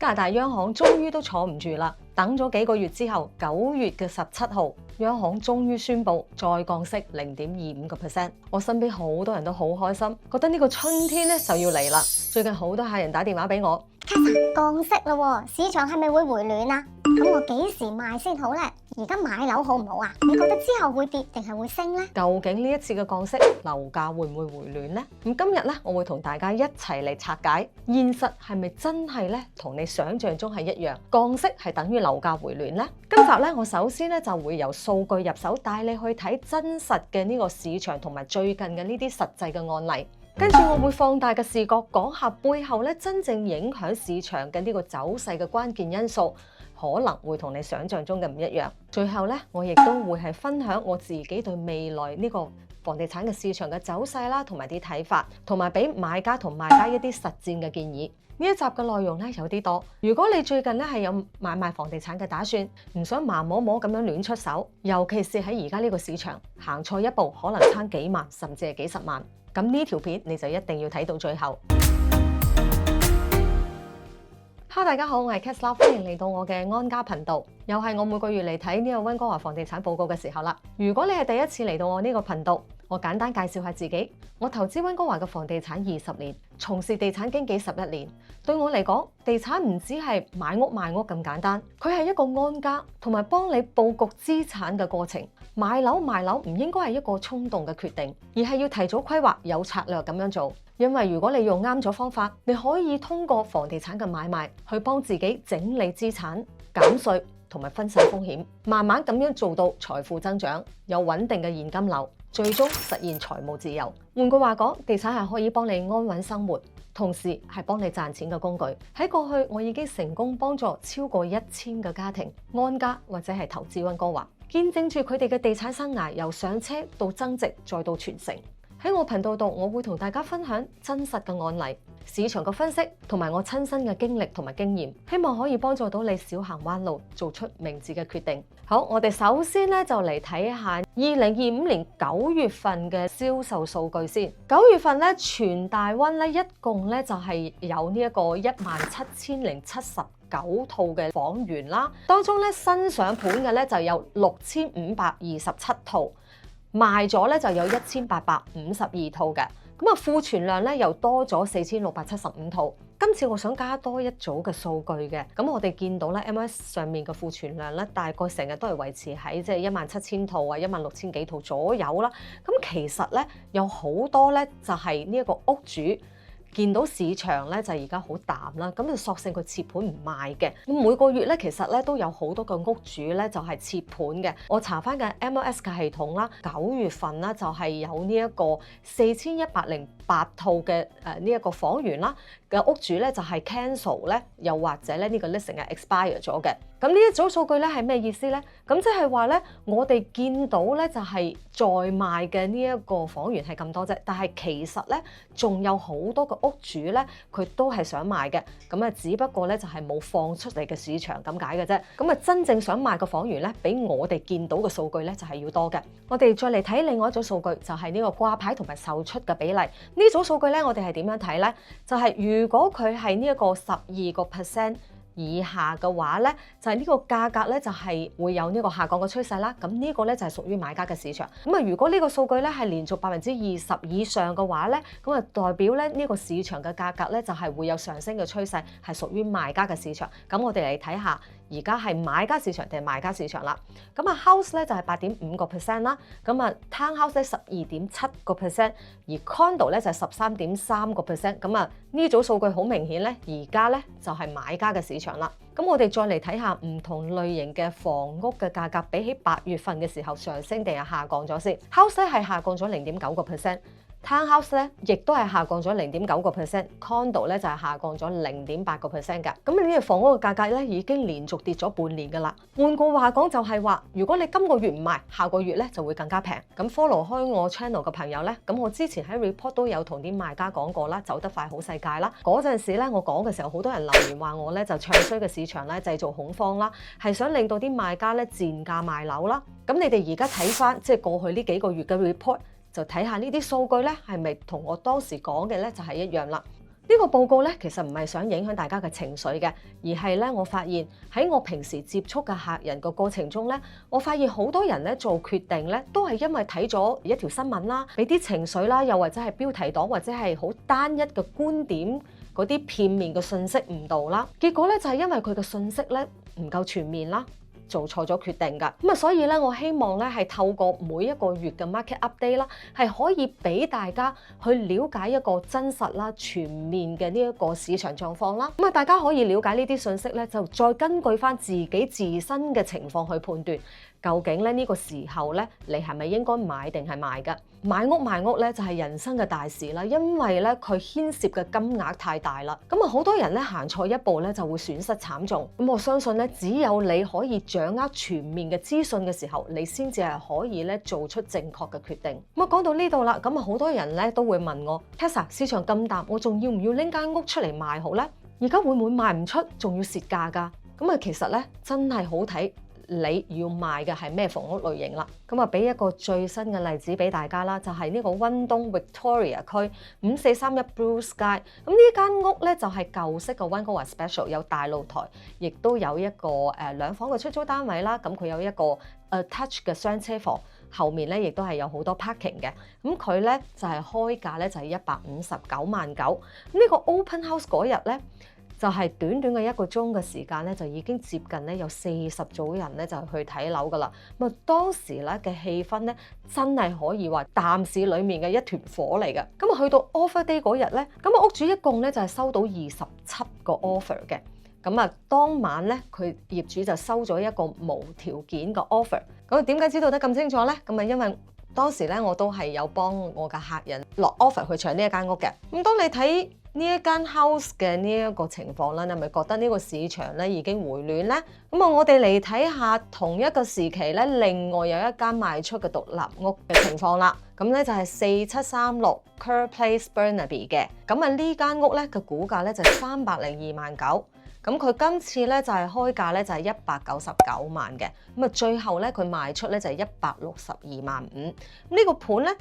加拿大央行終於都坐唔住啦，等咗幾個月之後，9月嘅17號，央行終於宣布再降息0.25%。我身邊好多人都好開心，覺得呢個春天咧就要嚟啦。最近好多客人打電話俾我，降息啦，市場係咪會回暖啊？咁我幾時賣先好呢？而家買樓好唔好啊？你覺得之後會跌定係會升呢？究竟呢一次嘅降息，樓價會唔會回暖呢？咁今日咧，我會同大家一齊嚟拆解，現實係咪真係咧同你想象中係一樣？降息係等於樓價回暖呢？今集咧，我首先咧就會由數據入手，帶你去睇真實嘅呢個市場同埋最近嘅呢啲實際嘅案例。跟住我會放大嘅視角，講下背後咧真正影響市場嘅呢個走勢嘅關鍵因素，可能會同你想象中嘅唔一樣。最後咧，我亦都會係分享我自己對未來呢個房地產嘅市場嘅走勢啦，同埋啲睇法，同埋俾買家同賣家一啲實戰嘅建議。呢一集嘅內容咧有啲多，如果你最近咧係有買賣房地產嘅打算，唔想盲摸摸咁樣亂出手，尤其是喺而家呢個市場行錯一步，可能差幾萬甚至係幾十萬。咁呢條片你就一定要睇到最後。Hello， 大家好，我係 Kesla， 歡迎嚟到我嘅安家頻道，又係我每個月嚟睇呢個溫哥華房地產報告嘅時候啦。如果你係第一次嚟到我呢個頻道，我簡單介紹下自己。我投資溫哥華嘅房地產20年，從事地產經紀11年。對我嚟講，地產唔止係買屋賣屋咁簡單，佢係一個安家同埋幫你佈局資產嘅過程。買樓賣樓唔應該係一個衝動嘅決定，而係要提早規劃、有策略咁樣做。因為如果你用啱咗方法，你可以通過房地產嘅買賣去幫自己整理資產、減稅同埋分散風險，慢慢咁樣做到財富增長，有穩定嘅現金流，最終實現財務自由。換句話講，地產係可以幫你安穩生活，同時係幫你賺錢嘅工具。喺過去，我已經成功幫助超過1000個家庭安家或者係投資溫哥華，見證住佢哋嘅地產生涯由上車到增值再到傳承。喺我頻道度，我會同大家分享真實嘅案例、市場嘅分析同埋我親身嘅經歷同埋經驗，希望可以幫助到你少行彎路，做出明智嘅決定。好，我哋首先咧就嚟睇下2025年9月份嘅銷售數據先。9月份咧，全大溫咧一共咧就係有呢一個17079套嘅房源啦，當中咧新上盤嘅咧就有6527套。賣咗咧就有1852套嘅，咁啊庫存量咧又多咗4675套。今次我想加多一組嘅數據嘅，咁我哋見到咧 MLS 上面嘅庫存量咧大概成日都係維持喺即係17000套啊16000幾套左右啦。咁其實咧有好多咧就係呢一個屋主見到市場咧就而家好淡啦，咁就索性佢撤盤唔賣嘅。咁每個月咧其實咧都有好多個屋主咧就係撤盤嘅。我查翻嘅 MLS 嘅系統啦，9月份啦就係有呢一個4108套嘅呢一個房源啦嘅屋主咧就係 cancel 咧，又或者咧呢個 listing 係 expire 咗嘅。咁呢一組數據咧係咩意思咧？咁即係話咧，我哋見到咧就係在賣嘅呢一個房源係咁多啫，但係其實咧仲有好多個屋主咧佢都係想賣嘅，咁啊只不過咧就係冇放出嚟嘅市場咁解嘅啫。咁啊真正想賣個房源咧，比我哋見到嘅數據咧就係要多嘅。我哋再嚟睇另外一組數據，就係呢個掛牌同埋售出嘅比例。呢組數據咧，我哋係點樣睇咧？就係如果佢係呢一個12% 以下嘅話咧，就係呢個價格咧就係會有呢個下降嘅趨勢啦。咁呢個咧就係屬於買家嘅市場。咁啊，如果呢個數據咧係連續20%以上嘅話咧，咁啊代表咧呢個市場嘅價格咧就係會有上升嘅趨勢，係屬於賣家嘅市場。咁我哋嚟睇下而家係買家市場定係賣家市場啦。咁啊 house 咧就係8.5% 啦，咁啊 townhouse 咧12.7%，而 condo 咧就係13.3%。咁啊呢組數據好明顯咧，而家咧就係買家嘅市場啦。咁我哋再嚟睇下唔同類型嘅房屋嘅價格，比起8月份嘅時候上升定係下降咗先。house 咧係下降咗0.9%。Townhouse 咧，亦都係下降咗0.9%，condo 咧就係下降咗0.8%嘅。咁呢啲房屋嘅價格咧已經連續跌咗半年㗎啦。換句話講就係話，如果你今個月唔賣，下個月咧就會更加平。咁 follow 開我 channel 嘅朋友咧，咁我之前喺 report 都有同啲賣家講過啦，走得快好世界啦。嗰陣時咧，我講嘅時候，好多人留言話我咧就唱衰嘅市場咧，製造恐慌啦，係想令到啲賣家咧賤價賣樓啦。咁你哋而家睇翻即係過去呢幾個月嘅 report。就睇下呢啲數據咧，係咪同我當時講嘅咧就係一樣啦。呢個報告咧，其實唔係想影響大家嘅情緒嘅，而係咧，我發現喺我平時接觸嘅客人個過程中咧，我發現好多人咧做決定咧，都係因為睇咗一條新聞啦，俾啲情緒啦，又或者係標題黨，或者係好單一嘅觀點嗰啲片面嘅信息誤導啦，結果咧就係因為佢嘅信息咧唔夠全面啦。做錯咗決定㗎，咁啊，所以咧，我希望咧係透過每一個月嘅 market update 啦，係可以俾大家去了解一個真實啦、全面嘅呢一個市場狀況啦。咁啊，大家可以了解呢啲信息咧，就再根據翻自己自身嘅情況去判斷，究竟咧呢個時候咧，你係咪應該買定係賣㗎？買屋賣屋咧就係人生嘅大事啦，因為咧佢牽涉嘅金額太大啦。咁啊，好多人咧行錯一步咧就會損失慘重。咁我相信咧，只有你可以掌握全面嘅資訊嘅時候，你先至係可以咧做出正確嘅決定。咁啊，講到呢度啦，咁啊好多人咧都會問我 Tessa 市場咁淡，我仲要唔要拎間屋出嚟賣好咧？而家會唔會賣唔出，仲要蝕價㗎？咁啊，其實咧真係好睇。你要賣嘅係咩房屋類型啦？咁啊，俾一個最新嘅例子俾大家啦，就係呢個溫東 Victoria 區5431 Blue Sky。咁呢間屋咧就係舊式嘅溫哥華 Special， 有大露台，亦都有一個兩房嘅出租單位啦。咁佢有一個attached 嘅雙車房，後面咧亦都係有好多 parking 嘅。咁佢咧就係開價咧就係159萬9。呢個 open house 嗰日咧，就係短短嘅一個鐘嘅時間咧，就已經接近咧有40組人咧就去睇樓噶啦。咁啊，當時咧嘅氣氛咧真係可以話淡市裡面嘅一團火嚟嘅。咁啊，去到 offer day 嗰日咧，咁啊屋主一共咧就係收到27個 offer 嘅。咁啊，當晚咧佢業主就收咗一個無條件嘅 offer。咁點解知道得咁清楚咧？咁啊，因為當時咧我都係有幫我嘅客人落 offer 去搶呢一間屋嘅。咁當你睇呢一間 house 嘅呢一個情況啦，你係咪覺得呢個市場咧已經回暖咧？咁啊，我哋嚟睇下同一個時期咧，另外有一間賣出嘅獨立屋嘅情況啦。咁咧就係4736 Kerr Place Burnaby 嘅。咁啊，呢間屋咧嘅估價咧就係302萬9。咁佢今次咧就係開價咧就係199萬嘅。咁啊，最後咧佢賣出咧就係162萬5。呢個盤咧，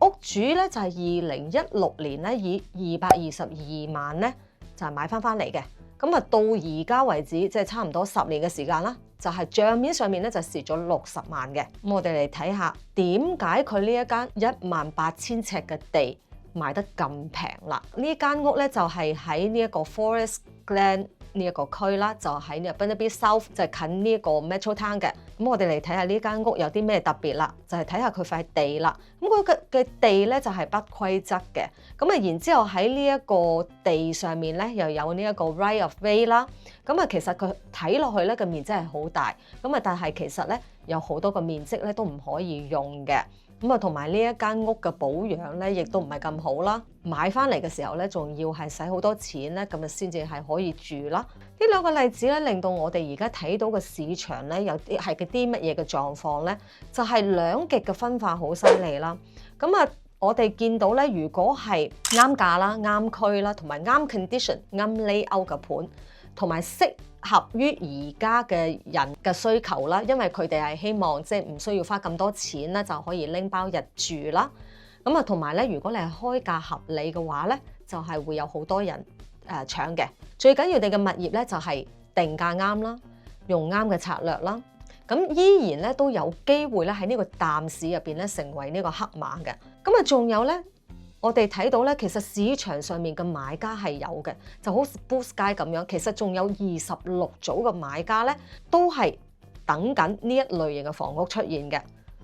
屋主咧就係2016年咧以222萬咧就係買翻嚟嘅。咁啊，到而家為止即係差唔多10年嘅時間啦，就係帳面上面咧就蝕咗60萬嘅。咁我哋嚟睇下點解佢呢一間18000尺嘅地賣得咁平啦？呢間屋咧就係喺呢一個 Forest Glen 呢一個區啦，就喺呢個 Burnaby South，就係近呢一個 Metro Town 嘅。咁我哋嚟睇下呢間屋有啲咩特別啦，就係睇下佢塊地啦。咁佢嘅地咧就係不規則嘅。咁啊，然之後喺呢一個地上面咧又有呢一個 right of way 啦。咁啊，其實佢睇落去咧個面積係好大。咁啊，但係其實咧有好多個面積咧都唔可以用嘅。咁啊，同埋呢一間屋嘅保養咧，亦都唔係咁好啦。買翻嚟嘅時候咧，仲要係使好多錢咧，咁啊先至係可以住啦。呢兩個例子咧，令到我哋而家睇到嘅市場咧，有啲係啲乜嘢嘅狀況咧，就係兩極嘅分化好犀利啦。咁啊，我哋見到咧，如果係啱價啦、啱區啦，同埋啱 condition、啱 layout 嘅盤，同埋適合於而家嘅人嘅需求啦，因為佢哋係希望即係唔需要花咁多錢咧，就可以拎包入住啦。咁啊，同埋咧，如果你係開價合理嘅話咧，就係會有好多人搶嘅。最緊要你嘅物業咧就係定價啱啦，用啱嘅策略啦。咁依然咧都有機會咧喺呢個淡市入邊咧成為呢個黑馬嘅。咁啊，仲有咧。我哋睇到咧，其實市場上面嘅買家係有嘅，就好似 Blue Sky 咁樣。其實仲有26組嘅買家咧，都係等緊呢一類型嘅房屋出現嘅。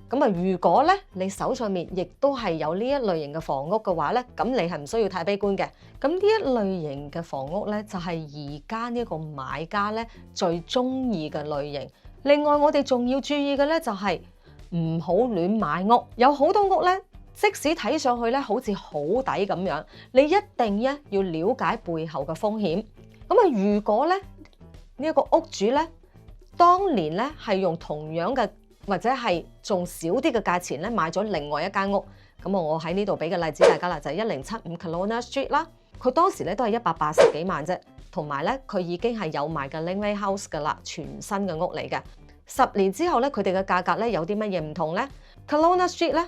咁啊，如果咧你手上面亦都係有呢一類型嘅房屋嘅話咧，咁你係唔需要太悲觀嘅。咁呢一類型嘅房屋咧，就係而家呢個買家咧最中意嘅類型。另外，我哋仲要注意嘅咧就係唔好亂買屋，有好多屋咧。即使睇上去咧好似好抵咁樣，你一定咧要了解背後嘅風險。咁啊，如果咧呢一個屋主咧當年咧係用同樣嘅或者係仲少啲嘅價錢咧買咗另外一間屋，咁我喺呢度俾個例子大家啦，就係1075 Kelowna Street 啦。佢當時咧都係180幾萬啫，同埋咧佢已經係有埋嘅 Laneway House 噶啦，全新嘅屋嚟嘅。10年之後咧，佢哋嘅價格咧有啲乜嘢唔同咧？Kelowna Street 咧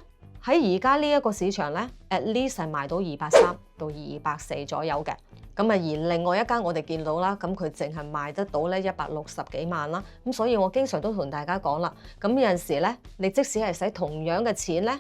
喺而家呢一個市場咧 ，at least 係賣到230到240左右嘅。咁啊，而另外一間我哋見到啦，咁佢淨係賣得到咧160幾萬啦。咁所以我經常都同大家講啦，咁有陣時咧，你即使係使同樣嘅錢咧，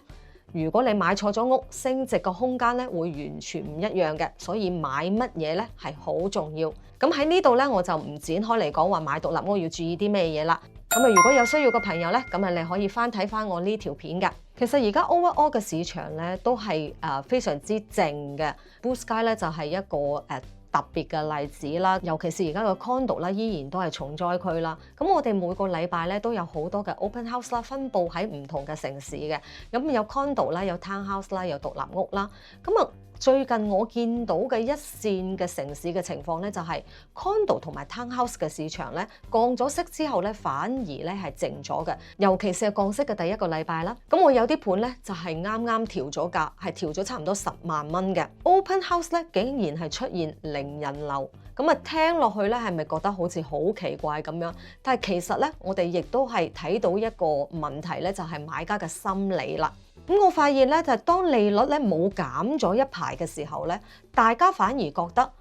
如果你買錯咗屋，升值個空間咧會完全唔一樣嘅。所以買乜嘢咧係好重要。咁喺呢度咧，我就唔展開嚟講話買獨立屋要注意啲咩嘢啦。咁啊，如果有需要嘅朋友咧，咁啊你可以翻睇翻我呢條片㗎。其實而家 overall 嘅市場咧都係非常之靜嘅。Blue Sky 咧就係一個特別嘅例子啦，尤其是而家個 condo 啦，依然都係重災區啦。咁我哋每個禮拜咧都有好多嘅 open house 啦，分佈喺唔同嘅城市嘅。咁有 condo 啦，有 townhouse 啦，有獨立屋啦。咁啊，最近我見到嘅一線嘅城市嘅情況咧，就係 condo 同埋 townhouse 嘅市場咧降咗息之後咧，反而咧係靜咗嘅。尤其是係降息嘅第一個禮拜啦。咁我有啲盤咧就係啱啱調咗價，係調咗差唔多10萬蚊嘅 open house 咧，竟然係出現零人流。咁啊，聽落去咧係咪覺得好似好奇怪咁樣？但係其實咧，我哋亦都係睇到一個問題咧，就係買家嘅心理啦。咁我發現咧，就係當利率咧冇減咗一排嘅時候咧，大家反而覺得，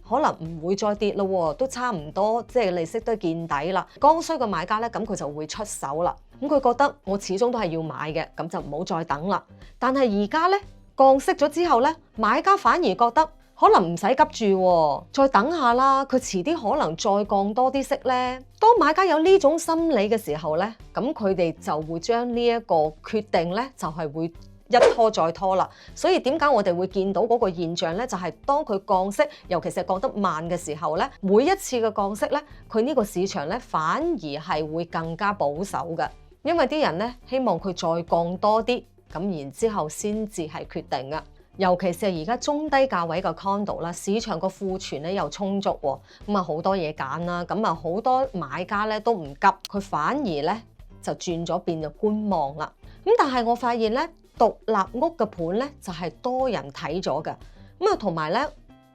可能唔會再跌咯，都差唔多，即係利息都見底啦。剛需嘅買家咧，咁佢就會出手啦。咁佢覺得我始終都係要買嘅，咁就唔好再等啦。但係而家咧降息咗之後咧，買家反而覺得，可能唔使急住，再等下啦。佢遲啲可能再降多啲息咧。當買家有呢種心理嘅時候咧，咁佢哋就會將呢一個決定咧，就係會一拖再拖啦。所以點解我哋會見到嗰個現象咧？就係當佢降息，尤其是係降得慢嘅時候咧，每一次嘅降息咧，佢呢個市場咧反而係會更加保守嘅，因為啲人咧希望佢再降多啲，咁然之後先至係決定嘅。尤其是係而家中低價位嘅 condo 啦，市場個庫存咧又充足喎，咁啊好多嘢揀啦，咁啊好多買家咧都唔急，佢反而咧就轉咗變咗觀望啦。咁但係我發現咧，獨立屋嘅盤咧就係多人睇咗嘅，咁啊同埋咧，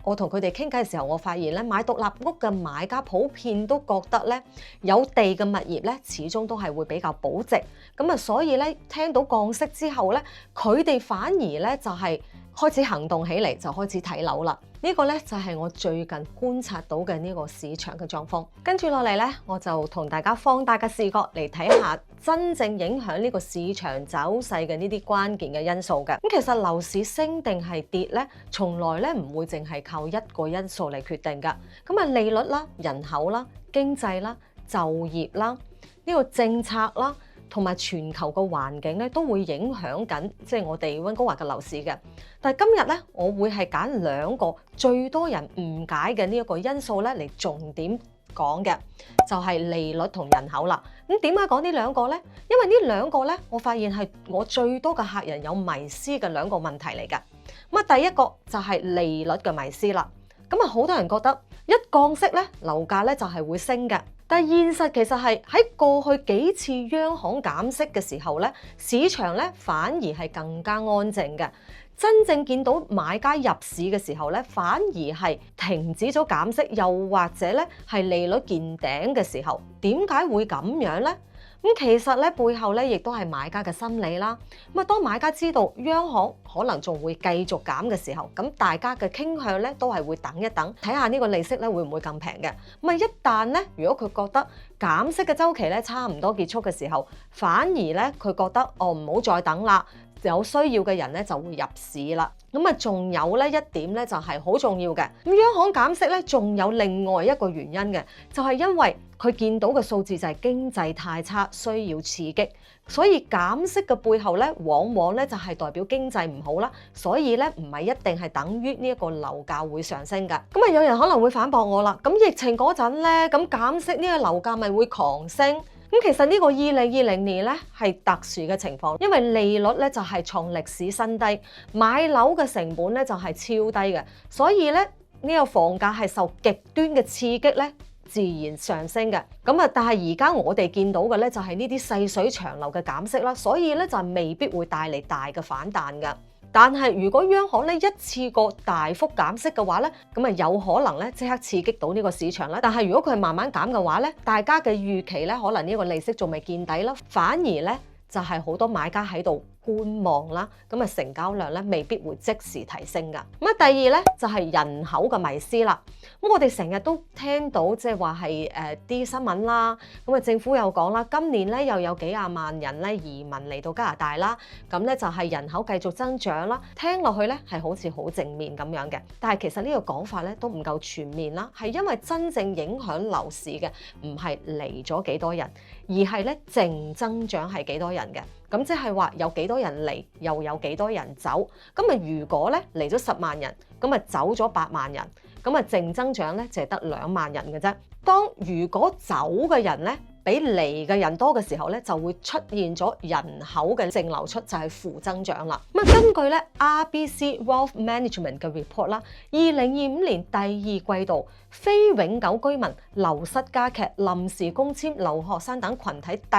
我同佢哋傾偈嘅時候，我發現咧買獨立屋嘅買家普遍都覺得咧有地嘅物業咧始終都係會比較保值，咁啊所以咧聽到降息之後咧，佢哋反而咧就係開始行動起嚟，就開始睇樓啦。呢個咧就係我最近觀察到嘅呢個市場嘅狀況。跟住落嚟咧，我就同大家放大嘅視角嚟睇下真正影響呢個市場走勢嘅呢啲關鍵嘅因素嘅。咁其實樓市升定係跌咧，從來咧唔會淨係靠一個因素嚟決定㗎。咁啊，利率啦、人口啦、經濟啦、就業啦、呢個政策啦，同埋全球嘅環境咧，都會影響緊，即係我哋溫哥華嘅樓市嘅。但係今日咧，我會係揀兩個最多人誤解嘅呢一個因素咧，嚟重點講嘅，就係利率同人口啦。咁點解講呢兩個咧？因為呢兩個咧，我發現係我最多嘅客人有迷思嘅兩個問題嚟㗎。咁啊，第一個就係利率嘅迷思啦。咁啊，好多人覺得一降息咧，樓價咧就係會升嘅。但係現實其實係喺過去幾次央行減息嘅時候咧，市場咧反而係更加安靜嘅。真正見到買家入市嘅時候咧，反而係停止咗減息，又或者咧係利率見頂嘅時候。點解會咁樣咧？咁其實咧背後咧亦都係買家嘅心理啦。咁啊，當買家知道央行可能仲會繼續減嘅時候，咁大家嘅傾向咧都係會等一等，睇下呢個利息咧會唔會更平嘅。咁啊，一旦咧如果佢覺得減息嘅週期咧差唔多結束嘅時候，反而咧佢覺得唔好再等啦。有需要嘅人咧就會入市啦。咁啊，仲有咧一點咧就係好重要嘅。咁央行減息咧，仲有另外一個原因嘅，就係因為佢見到嘅數字就係經濟太差，需要刺激，所以減息嘅背後咧，往往咧就係代表經濟唔好啦。所以咧唔係一定係等於呢一個樓價會上升㗎。咁啊，有人可能會反駁我啦。咁疫情嗰陣咧，咁減息呢個樓價咪會狂升？咁其實呢個2020年咧係特殊嘅情況，因為利率咧就係創歷史新低，買樓嘅成本咧就係超低嘅，所以咧呢個房價係受極端嘅刺激咧，自然上升嘅。咁啊，但係而家我哋見到嘅咧就係呢啲細水長流嘅減息啦，所以咧就未必會帶嚟大嘅反彈㗎。但係如果央行咧一次過大幅減息嘅話咧，咁啊有可能咧即刻刺激到呢個市場啦。但係如果佢係慢慢減嘅話咧，大家嘅預期咧可能呢個利息仲未見底啦，反而咧就係好多買家喺度觀望啦，咁啊成交量咧未必會即時提升噶。咁啊第二咧就係人口嘅迷思啦。咁我哋成日都聽到即係話係啲新聞啦，咁啊政府又講啦，今年咧又有幾廿萬人咧移民嚟到加拿大啦，咁咧就係人口繼續增長啦，聽落去咧係好似好正面咁樣嘅，但係其實呢個講法咧都唔夠全面啦，係因為真正影響樓市嘅唔係嚟咗幾多人，而係咧淨增長係幾多人嘅。咁即係話有幾多人嚟，又有幾多人走。咁啊如果咧嚟咗10萬人，咁啊走咗8萬人，咁啊淨增長咧就係得2萬人嘅啫。如果走嘅人咧比嚟嘅人多嘅時候咧，就會出現咗人口嘅淨流出，就係負增長啦。咁啊根據咧 RBC Wealth Management 嘅 report 啦，2025年第2季度非永久居民流失加劇，臨時工簽留學生等群體第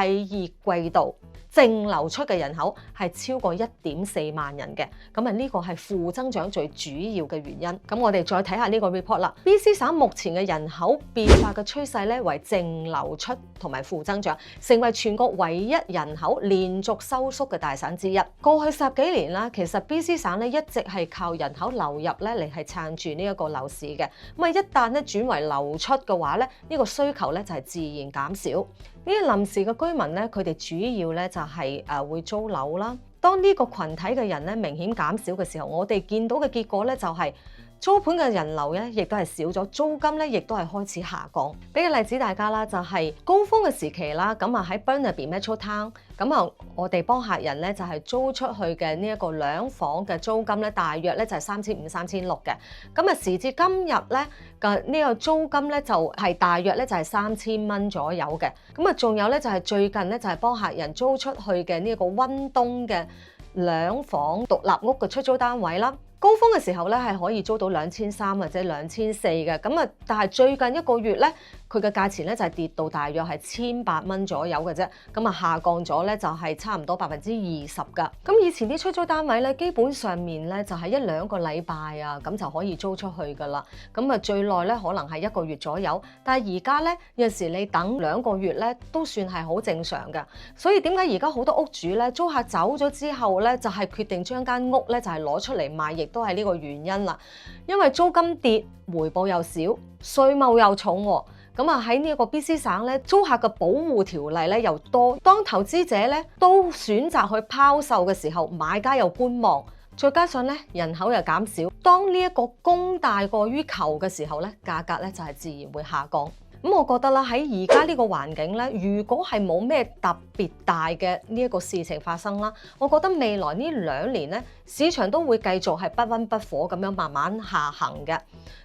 2季度淨流出嘅人口係超過1.4萬人嘅，咁啊呢個係負增長最主要嘅原因。咁我哋再睇下呢個 report 啦。BC 省目前嘅人口變化嘅趨勢咧為淨流出同埋負增長，成為全國唯一人口連續收縮嘅大省之一。過去10幾年啦，其實 BC 省咧一直係靠人口流入咧嚟係撐住呢一個樓市嘅。咁啊一旦咧轉為流出嘅話咧，呢個需求咧就係自然減少。呢啲臨時嘅居民咧，佢哋主要咧就係會租樓啦。當呢個群體嘅人咧明顯減少嘅時候，我哋見到嘅結果咧就係租盤嘅人流咧亦都係少咗，租金咧亦都係開始下降。俾個例子大家啦，就係高峰嘅時期啦，咁啊喺 Burnaby Metro Town，咁啊我哋幫客人咧就係租出去嘅呢一個2房嘅租金咧，大約咧就係3500、3600嘅。咁啊時至今日咧嘅呢個租金咧就係大約咧就係3000蚊左右嘅。咁啊仲有咧就係最近咧就係幫客人租出去嘅呢一個溫東嘅2房獨立屋嘅出租單位啦。高峰嘅時候咧係可以租到2300或者2400嘅，咁啊但係最近一個月咧佢嘅價錢咧就係跌到大約係1800蚊左右嘅啫，咁啊下降咗咧就係差唔多20%噶。咁以前啲出租單位咧基本上面咧就係1-2個禮拜啊，咁就可以租出去噶啦，咁啊最耐咧可能係1個月左右，但係而家咧有時你等2個月咧都算係好正常嘅。所以點解而家好多屋主咧租客走咗之後咧就係決定將間屋咧就係攞出嚟賣，亦都係呢個原因啦，因為租金跌，回報又少，稅務又重喎。咁啊喺呢一個 BC 省咧，租客嘅保護條例咧又多，當投資者咧都選擇去拋售嘅時候，買家又觀望，再加上咧人口又減少，當呢一個供大過於求嘅時候咧，價格咧就係自然會下降。咁我覺得啦，喺而家呢個環境咧，如果係冇咩特別大嘅呢一個事情發生啦，我覺得未來呢2年咧，市場都會繼續係不溫不火咁樣慢慢下行嘅。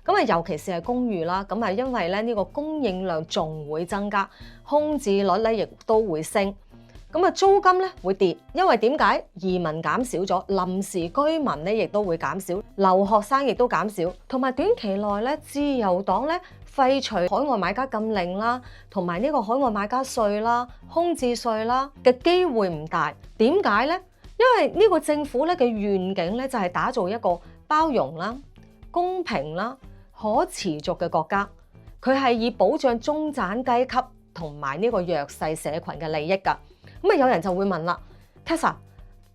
咁啊，尤其是係公寓啦，咁啊，因為咧呢個供應量仲會增加，空置率咧亦都會升。咁啊，租金咧會跌，因為點解？移民減少咗，臨時居民咧亦都會減少，留學生亦都減少，同埋短期內咧，自由黨咧廢除海外買家禁令啦，同埋呢個海外買家稅啦、空置稅啦嘅機會唔大。點解咧？因為呢個政府咧嘅願景咧就係打造一個包容啦、公平啦、可持續嘅國家。佢係以保障中產階級同埋呢個弱勢社群嘅利益㗎。咁啊，有人就會問啦 ，Tessa，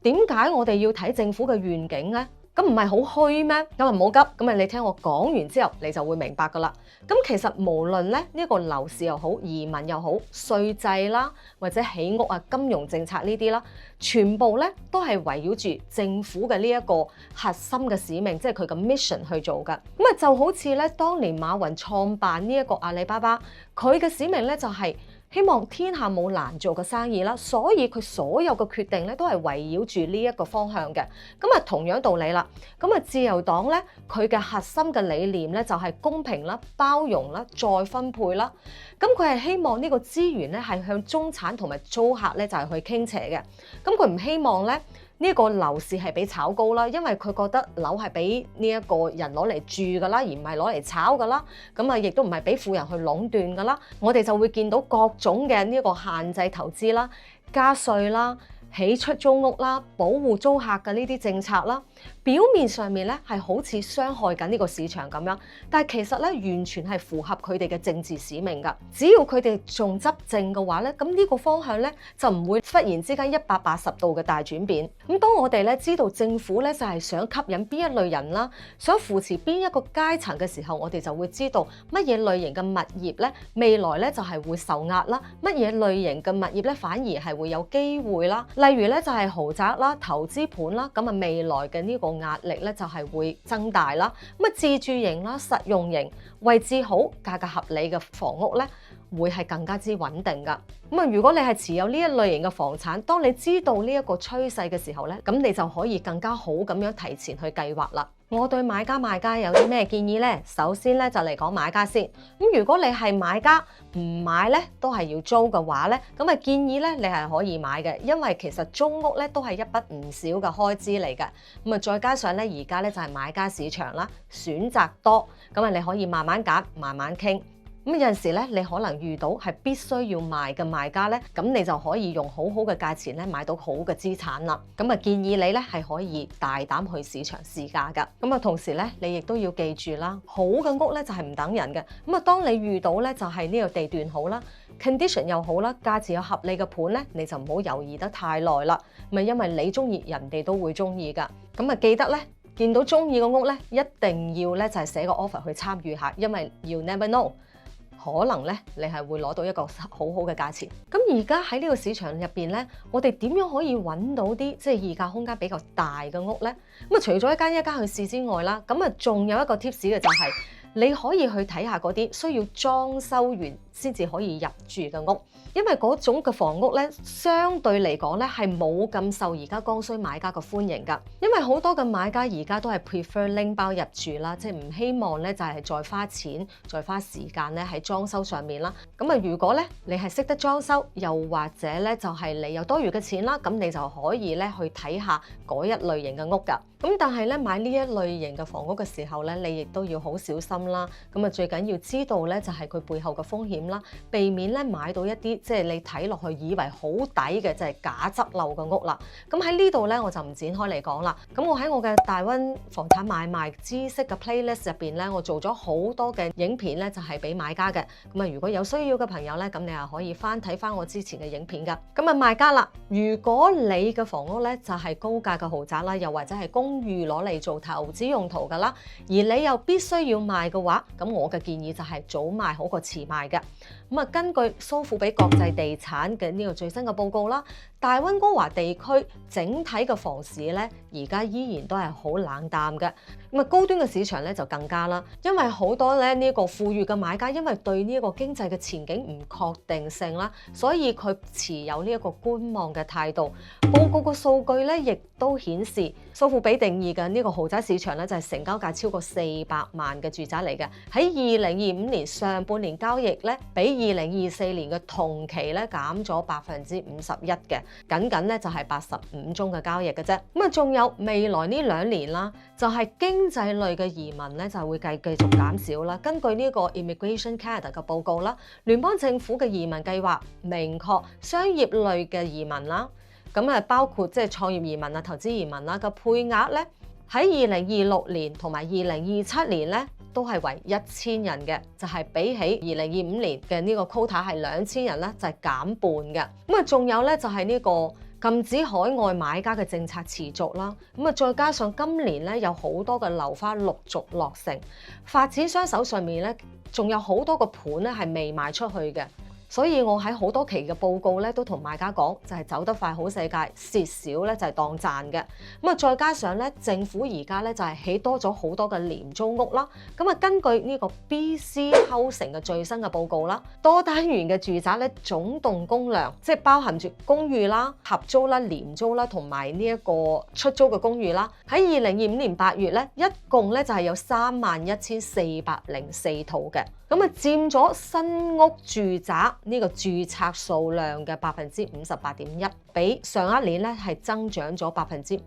點解我哋要睇政府嘅願景咧？咁唔係好虛咩？咁啊唔好急，咁啊你聽我講完之後，你就會明白噶啦。咁其實無論咧呢個樓市又好，移民又好，稅制啦，或者起屋啊、金融政策呢啲啦，全部咧都係圍繞住政府嘅呢一個核心嘅使命，即係佢嘅 mission 去做噶。咁啊就好似咧當年馬雲創辦呢一個阿里巴巴，佢嘅使命咧就係希望天下冇難做嘅生意啦，所以佢所有嘅決定咧都係圍繞住呢一個方向嘅。咁啊同樣道理啦，咁啊自由黨咧佢嘅核心嘅理念咧就係公平啦、包容啦、再分配啦。咁佢係希望呢個資源咧係向中產同埋租客咧就係去傾斜嘅。咁佢唔希望咧呢個樓市係俾炒高啦，因為佢覺得樓係俾呢一個人攞嚟住噶啦，而唔係攞嚟炒噶啦。咁啊，亦都唔係俾富人去壟斷噶啦。我哋就會見到各種嘅呢個限制投資啦、加稅啦、起出租屋啦、保護租客嘅呢啲政策啦，表面上面咧係好似傷害緊呢個市場咁樣，但係其實咧完全係符合佢哋嘅政治使命㗎。只要佢哋仲執政嘅話咧，咁呢個方向咧就唔會忽然之間180度嘅大轉變。咁當我哋咧知道政府咧就係想吸引邊一類人啦，想扶持邊一個階層嘅時候，我哋就會知道乜嘢類型嘅物業咧未來咧就係會受壓啦，乜嘢類型嘅物業咧反而係會有機會啦。例如咧就係豪宅啦、投資盤啦，咁啊未來嘅呢個壓力咧就係會增大啦。咁啊自住型啦、實用型、位置好、價格合理嘅房屋咧，會係更加之穩定㗎。咁啊，如果你係持有呢一類型嘅房產，當你知道呢一個趨勢嘅時候咧，咁你就可以更加好咁樣提前去計劃啦。我對買家賣家有啲咩建議呢？首先咧就嚟講買家先。咁如果你係買家唔買咧，都係要租嘅話咧，咁啊建議咧你係可以買嘅，因為其實租屋咧都係一筆唔少嘅開支嚟嘅。咁啊再加上咧而家咧就係買家市場啦，選擇多，咁啊你可以慢慢揀，慢慢傾。咁有陣時咧，你可能遇到係必須要賣嘅賣家咧，咁你就可以用好好嘅價錢咧買到好嘅資產啦。咁啊建議你咧係可以大膽去市場試價㗎。咁啊同時咧，你亦都要記住啦，好嘅屋咧就係唔等人嘅。咁啊當你遇到咧就係呢個地段好啦 ，condition 又好啦，價錢有合理嘅盤咧，你就唔好猶豫得太耐啦。咪因為你中意，人哋都會中意㗎。咁啊記得咧，見到中意嘅屋咧，一定要咧就係寫個 offer 去參與下，因為要 never know。可能咧，你係會攞到一個好好嘅價錢。咁而家喺呢個市場入邊咧，我哋點樣可以揾到啲即係議價空間比較大嘅屋咧？咁啊，除咗一間一間去試之外啦，咁啊，仲有一個 tips 嘅就係你可以去睇下嗰啲需要裝修完先至可以入住嘅屋，因為嗰種嘅房屋咧，相對嚟講咧係冇咁受而家剛需買家嘅歡迎㗎。因為好多嘅買家而家都係 prefer 拎包入住啦，即係唔希望咧就係再花錢、再花時間咧喺裝修上面啦。咁啊，如果咧你係識得裝修，又或者咧就係你有多餘嘅錢啦，咁你就可以咧去睇下嗰一類型嘅屋㗎。咁但係咧買呢一類型嘅房屋嘅時候咧，你亦都要好小心啦。咁啊最緊要知道咧就係佢背後嘅風險啦，避免咧買到一啲即係你睇落去以為好抵嘅就係假執漏嘅屋啦。咁喺呢度咧我就唔展開嚟講啦。咁我喺我嘅大溫房產買賣知識嘅 playlist 入邊咧，我做咗好多嘅影片咧，就係俾買家嘅。咁啊如果有需要嘅朋友咧，咁你又可以翻睇翻我之前嘅影片㗎。咁啊賣家啦，如果你嘅房屋咧就係高價嘅豪宅啦，又或者係公寓攞嚟做投資用途㗎啦，而你又必須要賣嘅話，咁我嘅建議就係早賣好過遲賣嘅。咁啊，根據蘇富比國際地產嘅呢個最新嘅報告啦，大溫哥華地區整體嘅房市咧，而家依然都係好冷淡嘅。咁啊，高端嘅市場咧就更加啦，因為好多咧呢個富裕嘅買家，因為對呢一個經濟嘅前景唔確定性啦，所以佢持有呢一個觀望嘅態度。報告嘅數據咧，亦都顯示蘇富比定義嘅呢個豪宅市場咧，就係成交價超過400萬嘅住宅嚟嘅。喺2025年上半年交易咧，比2024年嘅同期咧減咗51%嘅，僅僅咧就係85宗嘅交易嘅啫。咁啊，仲有未來呢2年啦，就係經濟類嘅移民咧就會繼續減少啦。根據呢個 Immigration Canada 嘅報告啦，聯邦政府嘅移民計劃明確商業類嘅移民啦。咁啊，包括即係創業移民啊、投資移民啦嘅配額咧，喺2026年同埋2027年咧都係為1000人嘅，就係比起2025年嘅呢個 quota 係2000人咧，就係減半嘅。咁啊，仲有咧就係呢個禁止海外買家嘅政策持續啦。咁啊，再加上今年咧有好多嘅樓花陸續落成，發展商手上面咧仲有好多個盤咧係未賣出去嘅。所以我喺好多期嘅報告咧，都同買家講，就係走得快好世界，蝕少咧就係當賺嘅。咁啊，再加上咧，政府而家咧就係起多咗好多嘅廉租屋啦。咁啊，根據呢個 BC Housing 嘅最新嘅報告啦，多單元嘅住宅咧總動工量，即係包含住公寓啦、合租啦、廉租啦，同埋呢一個出租嘅公寓啦，喺2025年8月咧，一共咧就係有31,404套嘅。咁啊，佔咗新屋住宅呢個註冊數量嘅58.1%，比上一年咧係增長咗55.8%。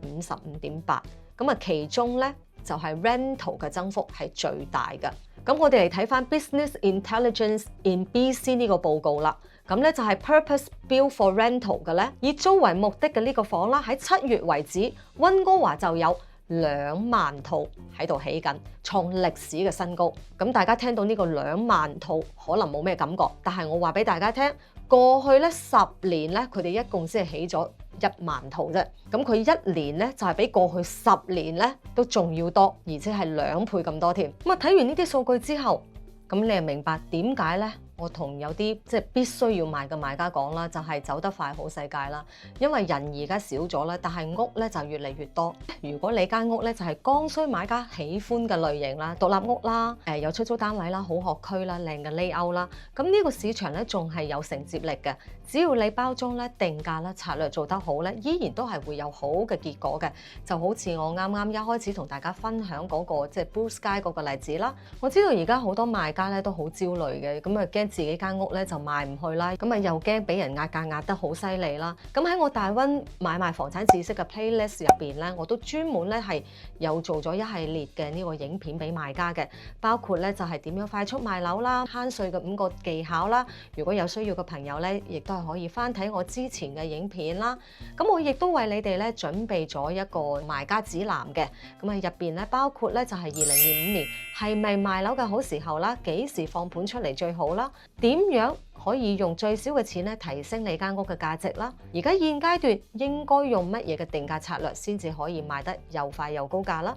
咁啊，其中咧就係 rental 嘅增幅係最大嘅。咁我哋嚟睇翻 Business Intelligence in BC 呢個報告啦。咁咧就係 Purpose Built for Rental 嘅咧，以租為目的嘅呢個房啦，喺7月為止，溫哥華就有2萬套喺度起緊，創歷史嘅新高。咁大家聽到呢個2萬套可能冇咩感覺，但係我話俾大家聽，過去咧10年咧，佢哋一共先係起咗1萬套啫。咁佢1年咧就係比過去10年咧都仲要多，而且係2倍咁多添。咁啊睇完呢啲數據之後，咁你就明白點解咧？我同有啲即係必須要賣嘅買家講啦，就係走得快好世界啦。因為人而家少咗啦，但係屋咧就越嚟越多。如果你間屋咧就係剛需買家喜歡嘅類型啦，獨立屋啦，有出租單位啦，好學區啦，靚嘅 layout 啦，咁呢個市場咧仲係有承接力嘅。只要你包裝咧、定價咧、策略做得好咧，依然都係會有好嘅結果嘅。就好似我啱啱一開始同大家分享嗰個即係 Blue Sky 嗰個例子啦。我知道而家好多賣家咧都好焦慮嘅，咁啊驚自己間屋咧就賣唔去啦，咁啊又驚俾人壓價壓得好犀利啦。咁喺我大溫買賣房產知識嘅 playlist 入邊咧，我都專門咧係有做咗一系列嘅呢個影片俾賣家嘅，包括咧就係點樣快速賣樓啦、慳稅嘅5個技巧啦。如果有需要嘅朋友咧，亦都係可以翻睇我之前嘅影片啦。咁我亦都為你哋咧準備咗一個賣家指南嘅，咁啊入邊咧包括咧就係2025年係咪賣樓嘅好時候啦，幾時放盤出嚟最好啦，點樣可以用最少嘅錢咧提升你間屋嘅價值啦？而家現階段應該用乜嘢嘅定價策略先至可以賣得又快又高價啦？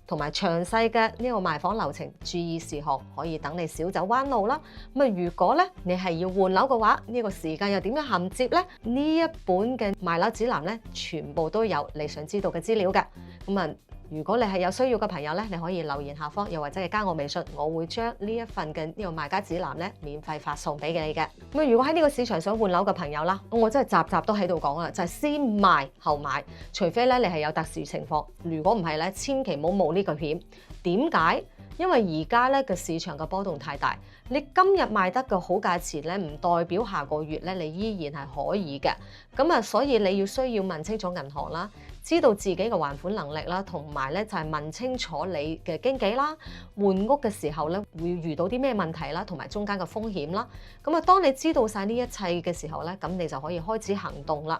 同埋詳細嘅呢個賣房流程注意事項，可以等你少走彎路啦。咁啊，如果咧你係要換樓嘅話，呢個時間又點樣銜接咧？呢一本嘅賣樓指南咧，全部都有你想知道嘅資料嘅。咁啊，如果你係有需要嘅朋友咧，你可以留言下方，又或者係加我微信，我會將呢一份嘅呢個賣家指南咧免費發送俾你嘅。咁啊，如果喺呢個市場想換樓嘅朋友啦，我真係集集都喺度講啦，就係先賣後買，除非咧你係有特殊情況，如果唔係咧，千祈唔好冒呢個險。點解？因為而家咧個市場嘅波動太大，你今日賣得嘅好價錢咧，唔代表下個月咧你依然係可以嘅。咁啊，所以你要需要問清楚銀行啦，知道自己嘅還款能力啦，同埋咧就係問清楚你嘅經紀啦，換屋嘅時候咧會遇到啲咩問題啦，同埋中間嘅風險啦。咁啊，當你知道晒呢一切嘅時候咧，咁你就可以開始行動啦。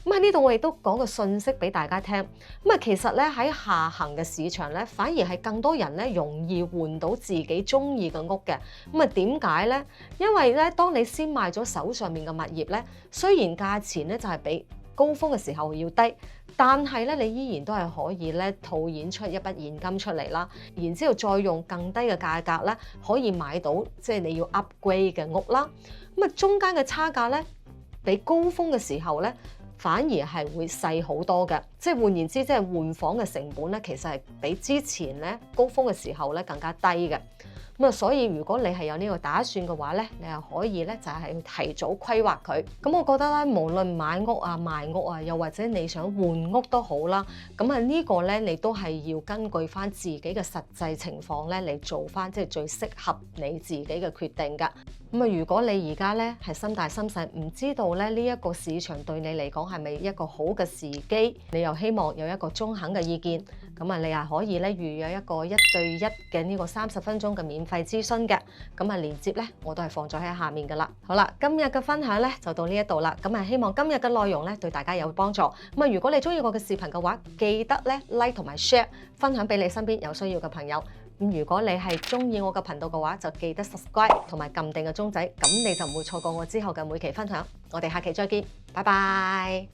咁喺呢度我亦都講個訊息俾大家聽。咁啊，其實咧喺下行嘅市場咧，反而係更多人咧容易換到自己中意嘅屋嘅。咁啊，點解咧？因為咧，當你先賣咗手上面嘅物業咧，雖然價錢咧就係比高峰嘅時候要低，但係咧你依然都係可以咧套現出一筆現金出嚟啦，然之後再用更低嘅價格咧可以買到即係你要 upgrade 嘅屋啦。咁啊，中間嘅差價咧比高峰嘅時候咧，反而係會細好多嘅，即係換言之，即係換房嘅成本咧，其實係比之前咧高峰嘅時候咧更加低嘅。咁啊，所以如果你係有呢個打算嘅話咧，你係可以咧就係提早規劃佢。咁我覺得咧，無論買屋啊、賣屋啊，又或者你想換屋都好啦，咁啊呢個咧你都係要根據翻自己嘅實際情況咧嚟做翻即係最適合你自己嘅決定㗎。咁啊，如果你而家咧係心大心細，唔知道咧呢一個市場對你嚟講係咪一個好嘅時機，你又希望有一個中肯嘅意見，咁啊你係可以咧預約一個1對1嘅呢個30分鐘嘅免費諮詢嘅。咁啊連結咧我都係放咗喺下面㗎啦。好啦，今日嘅分享咧就到呢一度啦。咁啊希望今日嘅內容咧對大家有幫助。咁啊如果你中意我嘅視頻嘅話，記得咧 like 同埋 share 分享俾你身邊有需要嘅朋友。咁如果你係中意我嘅頻道嘅話，就記得 subscribe 同埋撳定個鐘仔，咁你就唔會錯過我之後嘅每期分享。我哋下期再見，拜拜。